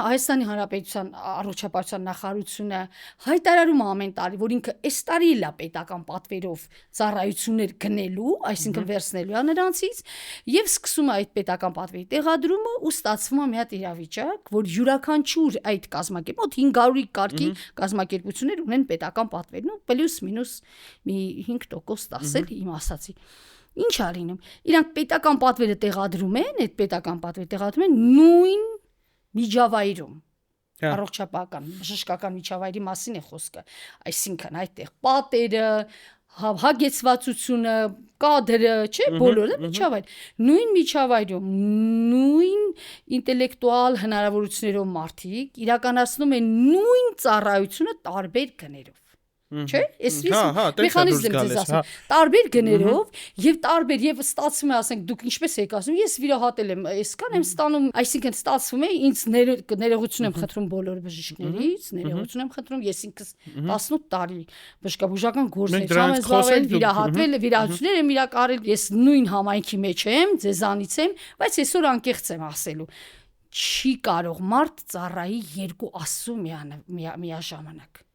Հայաստանի Հանրապետության առողջապահության նախարարությունը հայտարարում է ամեն տարի, որ ինքը այս տարի էլ է պետական պատվերով ծառայություններ գնելու, այսինքն վերցնելու է նրանցից, եւ սկսում է այդ պետական պատվերի տեղադրումը ու ստացվում է մի հատ իրավիճակ, որ յուրաքանչյուր այդ կազմակերպ, մոտ 500-ի կարգի կազմակերպություններ ունեն պետական պատվեր, նո պլյուս մինուս մի 5% ասել իմ ասացի։ Ինչ ա լինում։ Իրանք պետական պատվերը տեղադրում են, այդ պետական պատվերը տեղադրում են նույն միջավայրում առողջապահական բժշկական միջավայրի մասին է խոսքը, այսինքն այդտեղ պատերը, հագեցվածությունը, կադրը, չէ, բոլորը միջավայր, նույն միջավայրում, նույն ինտելեկտուալ հնարավորություններով մարդիկ իրականացնում են նույն ծառայությունը տարբեր գներով։ Չէ՞, մեխանիզմ ձեզ ասում, տարբեր գներով եւ տարբեր եւ ստացվում է, ասենք, դուք ինչպես եք ասում, ես վիրահատել եմ, այսքան եմ ստանում, այսինքն ստացվում է, ինձ ներողություն եմ խնդրում բոլոր բժիշկներից, ներողություն եմ խնդրում, ես ինքս 18 տարի բժշկաբուժական գործեր եմ զբաղվել, վիրահատվել, վիրահատություններ եմ իրականացրել, ես նույն համայնքի մեջ եմ, ձեզանից եմ, բայց այսօր անկեղծ եմ ասելու, չի կարող մարդ ծառայի երկու աստծու միաժամանակ։